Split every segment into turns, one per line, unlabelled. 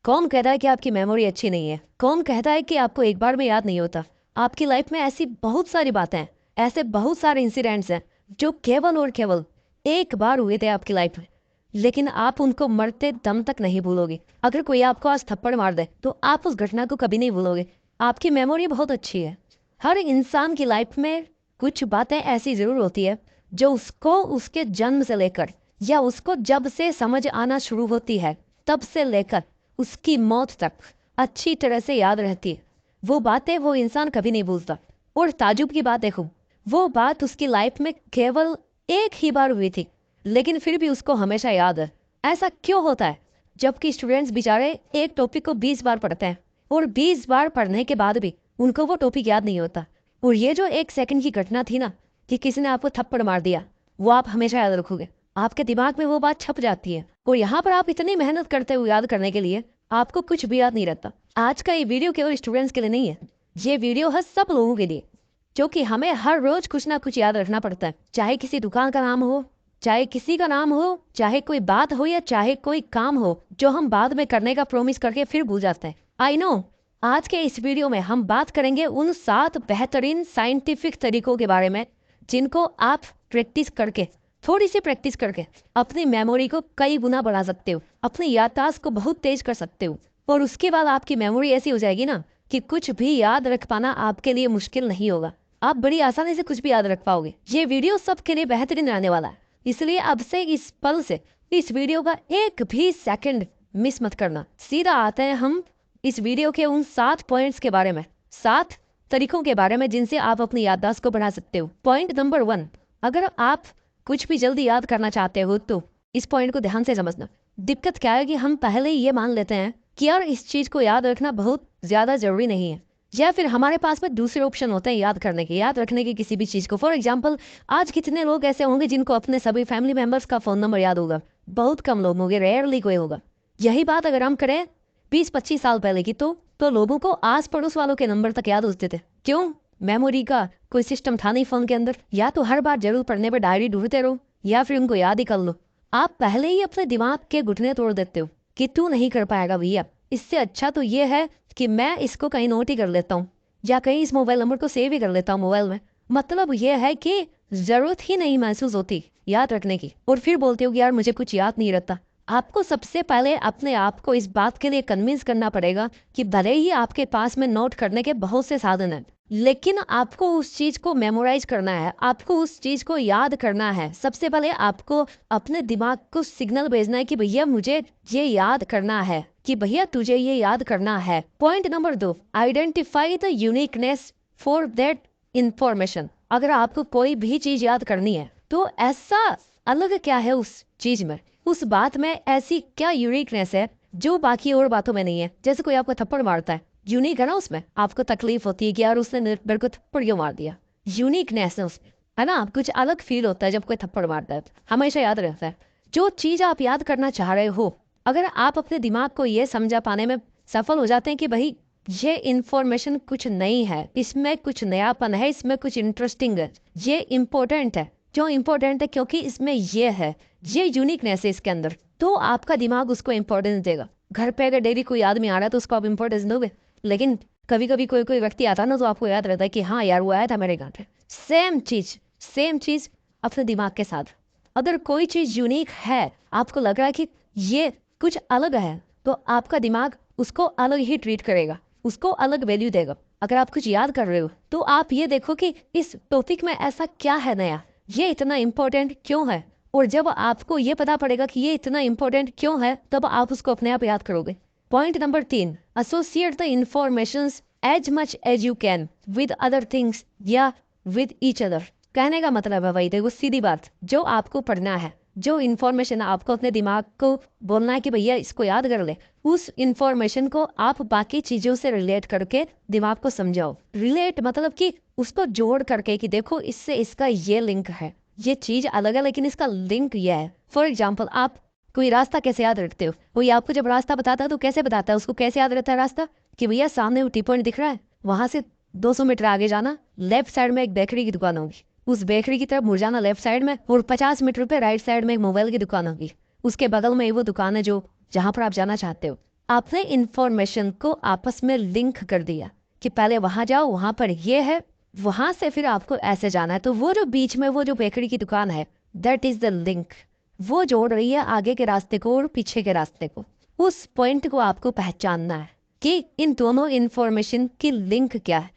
कौन कहता है कि आपकी मेमोरी अच्छी नहीं है? कौन कहता है कि आपको एक बार में याद नहीं होता? आपकी लाइफ में ऐसी बहुत सारी बातें हैं, ऐसे बहुत सारे इंसिडेंट्स हैं जो केवल और केवल एक बार हुए थे आपकी लाइफ में, लेकिन आप उनको मरते दम तक नहीं भूलोगे। अगर कोई आपको आज थप्पड़ मार दे तो आप उस घटना को कभी नहीं भूलोगे। आपकी मेमोरी बहुत अच्छी है। हर इंसान की लाइफ में कुछ बातें ऐसी जरूर होती है जो उसको उसके जन्म से लेकर या उसको जब से समझ आना शुरू होती है तब से लेकर उसकी मौत तक अच्छी तरह से याद रहती है। वो बातें वो इंसान कभी नहीं भूलता। और ताजुब की बात देखो, वो बात उसकी लाइफ में केवल एक ही बार हुई थी, लेकिन फिर भी उसको हमेशा याद है। ऐसा क्यों होता है? जबकि स्टूडेंट्स बेचारे एक टॉपिक को 20 बार पढ़ते हैं और 20 बार पढ़ने के बाद भी उनको वो टॉपिक याद नहीं होता। और ये जो 1 सेकंड की घटना थी ना, कि किसी ने आपको थप्पड़ मार दिया, वो आप हमेशा याद रखोगे। आपके दिमाग में वो बात छप जाती है और यहाँ पर आप इतनी मेहनत करते हो याद करने के लिए, आपको कुछ भी याद नहीं रहता। आज का ये वीडियो केवल स्टूडेंट्स के लिए नहीं है, ये वीडियो है सब लोगों के लिए, क्योंकि हमें हर रोज कुछ ना कुछ याद रखना पड़ता है। चाहे किसी दुकान का नाम हो, चाहे किसी का नाम हो, चाहे कोई बात हो या चाहे कोई काम हो जो हम बाद में करने का प्रॉमिस करके फिर भूल जाते हैं। I know. आज के इस वीडियो में हम बात करेंगे उन 7 बेहतरीन साइंटिफिक तरीकों के बारे में जिनको आप प्रैक्टिस करके, थोड़ी सी प्रैक्टिस करके अपनी मेमोरी को कई गुना बढ़ा सकते हो, अपनी याददाश्त को बहुत तेज कर सकते हो। और उसके बाद आपकी मेमोरी ऐसी हो जाएगी ना कि कुछ भी याद रख पाना आपके लिए मुश्किल नहीं होगा। आप बड़ी आसानी से कुछ भी याद रख पाओगे। ये वीडियो सबके लिए बेहतरीन रहने वाला है, इसलिए अब से इस पल से इस वीडियो का एक भी सेकंड मिस मत करना। सीधा आते हैं हम इस वीडियो के उन 7 पॉइंट्स के बारे में, 7 तरीकों के बारे में जिनसे आप अपनी याददाश्त को बढ़ा सकते हो। पॉइंट नंबर 1, अगर आप कुछ भी जल्दी याद करना चाहते हो तो इस पॉइंट को ध्यान से समझना। दिक्कत क्या है कि हम पहले ही ये मान लेते हैं कि यार इस चीज को याद रखना बहुत ज्यादा जरूरी नहीं है, या फिर हमारे पास में दूसरे ऑप्शन होते हैं याद करने के, याद रखने की किसी भी चीज को। फॉर एग्जाम्पल, आज कितने लोग ऐसे होंगे जिनको अपने सभी फैमिली मेंबर्स का फोन नंबर याद होगा? बहुत कम लोग होंगे, रेयरली कोई होगा। यही बात अगर हम करें 20-25 साल पहले की तो लोगों को आस पड़ोस वालों के नंबर तक याद होते थे। क्यों? मेमोरी का कोई सिस्टम था नहीं फोन के अंदर। या तो हर बार जरूरत पड़ने पर डायरी ढूंढते रहो या फिर उनको याद ही कर लो। आप पहले ही अपने दिमाग के घुटने तोड़ देते हो कि तू नहीं कर पाएगा भैया। इससे अच्छा तो ये है कि मैं इसको कहीं नोट ही कर लेता हूँ या कहीं इस मोबाइल नंबर को सेव ही कर लेता हूँ मोबाइल में। मतलब ये है कि जरूरत ही नहीं महसूस होती याद रखने की, और फिर बोलते हो कि यार मुझे कुछ याद नहीं रहता। आपको सबसे पहले अपने आप को इस बात के लिए कन्विंस करना पड़ेगा कि भले ही आपके पास में नोट करने के बहुत से साधन हैं, लेकिन आपको उस चीज को मेमोराइज करना है, आपको उस चीज को याद करना है। सबसे पहले आपको अपने दिमाग को सिग्नल भेजना है कि भैया मुझे ये याद करना है, कि भैया तुझे ये याद करना है। Point number 2, identify the uniqueness for that information. अगर आपको कोई भी चीज याद करनी है तो ऐसा अलग क्या है उस चीज में, उस बात में ऐसी क्या यूनिकनेस है जो बाकी और बातों में नहीं है। जैसे कोई आपको थप्पड़ मारता है, यूनिक है ना, उसमें आपको तकलीफ होती है कि यार उसने मेरे को थप्पड़ क्यों मार दिया। यूनिकनेस है उसमें, है ना। कुछ अलग फील होता है जब कोई थप्पड़ मारता है, हमेशा याद रहता है। जो चीज आप याद करना चाह रहे हो, अगर आप अपने दिमाग को ये समझा पाने में सफल हो जाते हैं कि भाई ये इंफॉर्मेशन कुछ नई है, इसमें कुछ नयापन है, इसमें कुछ इंटरेस्टिंग है, ये इम्पोर्टेंट है। क्यों इम्पोर्टेंट है? क्योंकि इसमें ये है, ये यूनिकनेस है इसके अंदर, तो आपका दिमाग उसको इम्पोर्टेंस देगा। घर पे अगर डेली कोई आदमी आ रहा है तो उसको आप इम्पोर्टेंस दोगे, लेकिन कभी कभी कोई व्यक्ति आता है ना, तो आपको याद रहता है कि हाँ यार वो आया था मेरे घर पे। सेम चीज अपने दिमाग के साथ। अगर कोई चीज यूनिक है, आपको लग रहा है कि ये कुछ अलग है, तो आपका दिमाग उसको अलग ही ट्रीट करेगा, उसको अलग वैल्यू देगा। अगर आप कुछ याद कर रहे हो तो आप ये देखो कि इस टॉपिक में ऐसा क्या है नया, ये इतना इम्पोर्टेंट क्यों है। और जब आपको ये पता पड़ेगा कि ये इतना इम्पोर्टेंट क्यों है, तब आप उसको अपने आप याद करोगे। Point number 3, associate the informations as much as you can with other things या विद ईच अदर। कहने का मतलब है भाई देखो, सीधी बात, जो आपको पढ़ना है, जो इन्फॉर्मेशन आपको अपने दिमाग को बोलना है कि भैया इसको याद कर ले, उस इन्फॉर्मेशन को आप बाकी चीजों से रिलेट करके दिमाग को समझाओ। रिलेट मतलब कि उसको जोड़ करके कि देखो इससे इसका ये लिंक है, ये चीज अलग है लेकिन इसका लिंक ये है। फॉर एग्जाम्पल, आप कोई रास्ता कैसे याद रखते हो? कोई आपको जब रास्ता बताता है तो कैसे बताता है? उसको कैसे याद रहता है रास्ता? कि भैया सामने वो टी पॉइंट दिख रहा है, वहां से 200 मीटर आगे जाना, लेफ्ट साइड में एक बेकरी की दुकान होगी, उस बेकरी की तरफ मुड़ जाना लेफ्ट साइड में, और 50 मीटर पे राइट साइड में एक मोबाइल की दुकान होगी, उसके बगल में वो दुकान है जो जहां पर आप जाना चाहते हो। आपने इंफॉर्मेशन को आपस में लिंक कर दिया कि पहले वहां जाओ, वहां पर ये है, वहां से फिर आपको ऐसे जाना है। तो वो जो बीच में वो जो बेकरी की दुकान है, दैट इज द लिंक। वो जोड़ रही है आगे के रास्ते को और पीछे के रास्ते को। उस पॉइंट को आपको पहचानना है कि इन दोनों इंफॉर्मेशन की लिंक क्या है।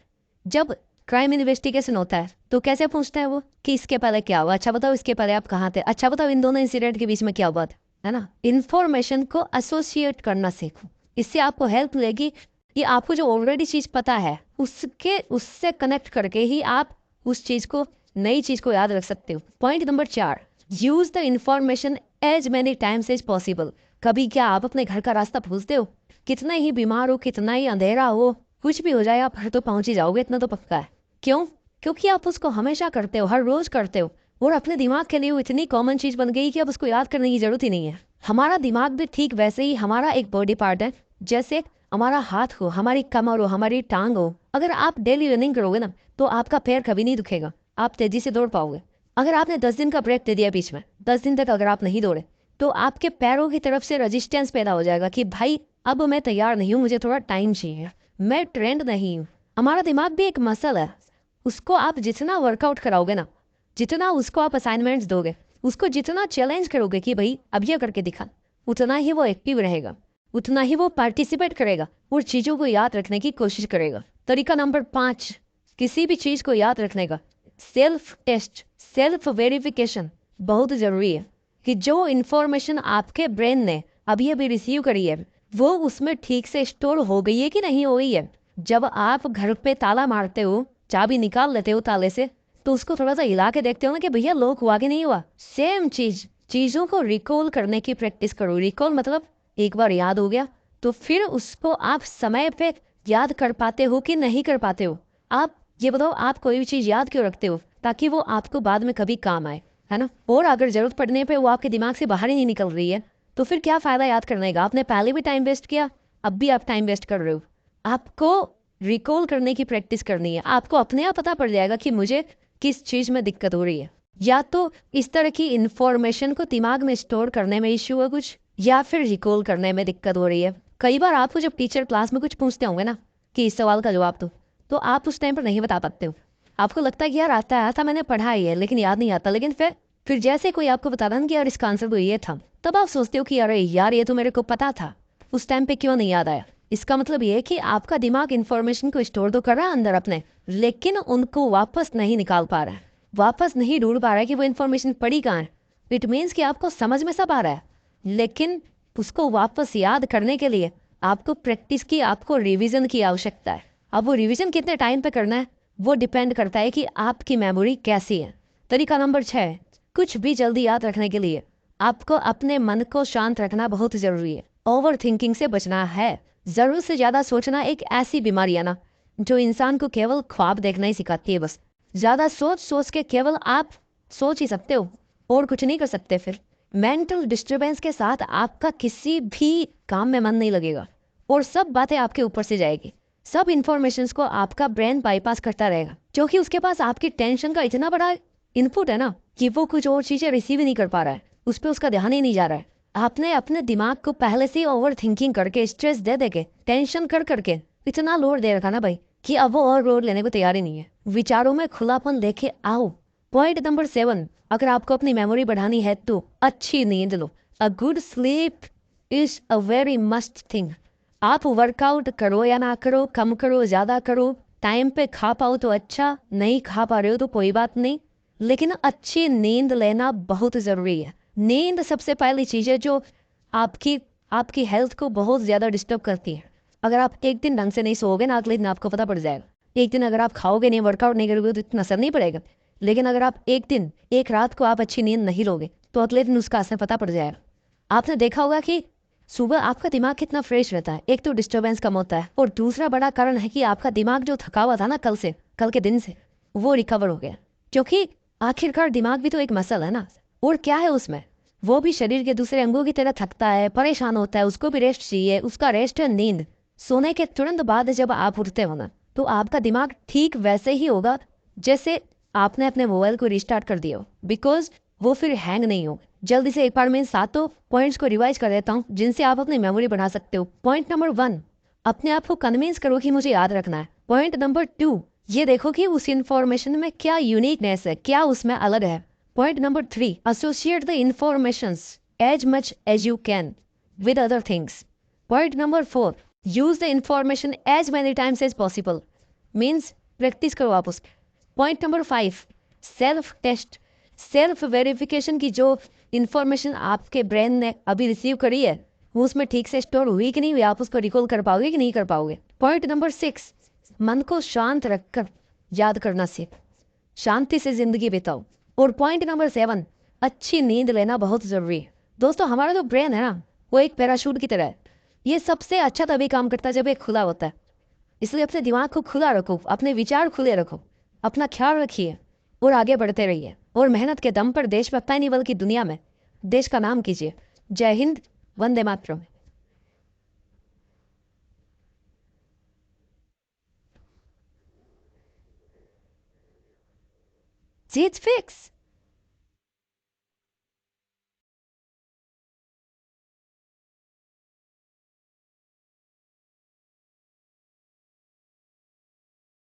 जब क्राइम इन्वेस्टिगेशन होता है तो कैसे पूछते हैं वो कि इसके पहले क्या हुआ, अच्छा बताओ इसके पहले आप कहाँ थे, अच्छा बताओ इन दोनों इंसिडेंट के बीच में क्या हुआ था, है ना। इंफॉर्मेशन को एसोसिएट करना सीखो, इससे आपको हेल्प मिलेगी। ये आपको जो ऑलरेडी चीज पता है उससे कनेक्ट करके ही आप उस चीज को, नई चीज को याद रख सकते हो। Point number 4, use the information as many times as possible. कभी क्या आप अपने घर का रास्ता भूलते हो? कितना ही बीमार हो, कितना ही अंधेरा हो, कुछ भी हो जाए, आप घर तो पहुंच ही जाओगे, इतना तो पक्का है। क्यों? क्योंकि आप उसको हमेशा करते हो, हर रोज करते हो, और अपने दिमाग के लिए वो इतनी कॉमन चीज बन गई कि अब उसको याद करने की जरूरत ही नहीं है। हमारा दिमाग भी ठीक वैसे ही हमारा एक बॉडी पार्ट है। जैसे हमारा हाथ हो, हमारी कमर हो, हमारी टांग हो। अगर आप डेली रनिंग करोगे ना तो आपका पैर कभी नहीं दुखेगा, आप तेजी से दौड़ पाओगे। अगर आपने 10 दिन का ब्रेक दे दिया बीच में, 10 दिन तक अगर आप नहीं दौड़े, तो आपके पैरों की तरफ से रेजिस्टेंस पैदा हो जाएगा कि भाई अब मैं तैयार नहीं हूँ, मुझे थोड़ा टाइम चाहिए, मैं ट्रेंड नहीं हूँ। हमारा दिमाग भी एक मसल है, उसको आप जितना वर्कआउट कराओगे ना, जितना उसको आप असाइनमेंट्स दोगे, उसको जितना चैलेंज करोगे कि भाई अब ये करके दिखा, उतना ही वो एक्टिव रहेगा, उतना ही वो पार्टिसिपेट करेगा और चीज़ों को याद रखने की कोशिश करेगा। तरीका नंबर 5, किसी भी चीज़ को याद रखने का, सेल्फ टेस्ट, सेल्फ वेरिफिकेशन बहुत ज़रूरी है कि जो इन्फॉर्मेशन आपके ब्रेन ने अभी अभी रिसीव करी है वो उसमें ठीक से स्टोर हो गई है कि नहीं हो गई है। जब आप घर पे ताला मारते हो, चाबी निकाल लेते हो ताले से, तो उसको थोड़ा सा हिला के देखते हो ना कि भैया लॉक हुआ कि नहीं हुआ। सेम चीज, चीजों को रिकॉल करने की प्रैक्टिस करो। रिकॉल मतलब एक बार याद हो गया तो फिर उसको आप समय पे याद कर पाते हो कि नहीं कर पाते हो। आप ये बताओ, आप कोई भी चीज याद क्यों रखते हो? ताकि वो आपको बाद में कभी काम आए, है ना। और अगर जरूरत पड़ने पे वो आपके दिमाग से बाहर ही नहीं निकल रही है तो फिर क्या फायदा याद करने का? आपने पहले भी टाइम वेस्ट किया, अब भी आप टाइम वेस्ट कर रहे हो। आपको रिकॉल करने की प्रैक्टिस करनी है। आपको अपने आप पता पड़ जाएगा कि मुझे किस चीज में दिक्कत हो रही है। या तो इस तरह की इंफॉर्मेशन को दिमाग में स्टोर करने में इश्यू है कुछ, या फिर रिकॉल करने में दिक्कत हो रही है। कई बार आपको जब टीचर क्लास में कुछ पूछते होंगे ना कि इस सवाल का जवाब दो, तो आप उस टाइम पर नहीं बता पाते हो। आपको लगता है कि यार आता है, था मैंने पढ़ा ही है, लेकिन याद नहीं आता। लेकिन फिर जैसे कोई आपको बता रहा कि यार इसका आंसर तो ये था, तब आप सोचते हो कि अरे यार ये तो मेरे को पता था, उस टाइम पे क्यों नहीं याद आया। इसका मतलब ये है कि आपका दिमाग इंफॉर्मेशन को स्टोर तो कर रहा है अंदर अपने, लेकिन उनको वापस नहीं निकाल पा रहा है, वापस नहीं ढूंढ पा रहा है कि वो इन्फॉर्मेशन पड़ी कहाँ है। इट मीन्स कि आपको समझ में सब आ रहा है, लेकिन उसको वापस याद करने के लिए आपको प्रैक्टिस की, आपको रिवीजन की आवश्यकता है। अब वो रिवीजन कितने टाइम पे करना है वो डिपेंड करता है कि आपकी मेमोरी कैसी है। तरीका नंबर 6, कुछ भी जल्दी याद रखने के लिए आपको अपने मन को शांत रखना बहुत जरूरी है। ओवर थिंकिंग से बचना है। जरूरत से ज्यादा सोचना एक ऐसी बीमारी है ना जो इंसान को केवल ख्वाब देखना ही सिखाती है। बस ज्यादा सोच सोच के केवल आप सोच ही सकते हो और कुछ नहीं कर सकते। फिर मेंटल डिस्टरबेंस के साथ आपका किसी भी काम में मन नहीं लगेगा और सब बातें आपके ऊपर से जाएगी। सब इंफॉर्मेशन को आपका ब्रेन बाईपास करता रहेगा, क्योंकि उसके पास आपकी टेंशन का इतना बड़ा इनपुट है ना कि वो कुछ और चीजें रिसीव ही नहीं कर पा रहा है, उस पर उसका ध्यान ही नहीं जा रहा है। आपने अपने दिमाग को पहले से ओवर थिंकिंग करके, स्ट्रेस दे दे के, टेंशन कर करके इतना लोड दे रखा ना भाई कि अब वो और लोड लेने को तैयार ही नहीं है। विचारों में खुलापन लेके आओ। पॉइंट नंबर 7, अगर आपको अपनी मेमोरी बढ़ानी है तो अच्छी नींद लो। A good sleep is a very must thing. आप वर्कआउट करो या ना करो, कम करो ज्यादा करो, टाइम पे खा पाओ तो अच्छा, नहीं खा पा रहे हो तो कोई बात नहीं, लेकिन अच्छी नींद लेना बहुत जरूरी है। नींद सबसे पहली चीज है जो आपकी आपकी हेल्थ को बहुत ज्यादा डिस्टर्ब करती है। अगर आप एक दिन ढंग से नहीं सोओगे ना, अगले दिन आपको पता पड़ जाएगा। एक दिन अगर आप खाओगे नहीं, वर्कआउट नहीं करोगे तो इतना असर नहीं पड़ेगा, लेकिन अगर आप एक रात को आप अच्छी नींद नहीं लोगे तो अगले दिन उसका असर पता पड़ जाएगा। आपने देखा होगा कि सुबह आपका दिमाग कितना फ्रेश रहता है। एक तो डिस्टर्बेंस कम होता है, और दूसरा बड़ा कारण है कि आपका दिमाग जो थका हुआ था ना कल के दिन से, वो रिकवर हो गया। क्योंकि आखिरकार दिमाग भी तो एक मसल है ना, और क्या है उसमें, वो भी शरीर के दूसरे अंगों की तरह थकता है, परेशान होता है, उसको भी रेस्ट चाहिए। उसका रेस्ट है नींद। सोने के तुरंत बाद जब आप उठते हो ना तो आपका दिमाग ठीक वैसे ही होगा जैसे आपने अपने मोबाइल को रिस्टार्ट कर दिया हो, बिकॉज वो फिर हैंग नहीं हो। जल्दी से एक बार मैं इन सातों पॉइंट्स को रिवाइज कर देता हूँ जिनसे आप अपनी मेमोरी बना सकते हो। पॉइंट नंबर 1, अपने आप को कन्विंस करो कि मुझे याद रखना है। पॉइंट नंबर 2, ये देखो कि उस इंफॉर्मेशन में क्या यूनिकनेस है, क्या उसमें अलग है। Point number 3, associate the information as much as you can with other things. Point number 4, use the information as many times as possible. Means practice करो आप उसकी। Point number 5, self test, self verification की जो information आपके brain ने अभी receive करी है वो उसमें ठीक से स्टोर हुई कि नहीं हुई, आप उसको रिकॉल कर पाओगे कि नहीं कर पाओगे। पॉइंट नंबर 6, मन को शांत रखकर याद करना सीख, शांति से जिंदगी बिताओ। और पॉइंट नंबर 7, अच्छी नींद लेना बहुत जरूरी है। दोस्तों हमारा जो ब्रेन है ना वो एक पैराशूट की तरह है, ये सबसे अच्छा तभी काम करता है जब ये खुला होता है। इसलिए अपने दिमाग को खुला रखो, अपने विचार खुले रखो, अपना ख्याल रखिए और आगे बढ़ते रहिए। और मेहनत के दम पर देश में अपना नहीं बल्कि दुनिया में देश का नाम कीजिए। जय Hind, Vande Mataram. See, it's fixed.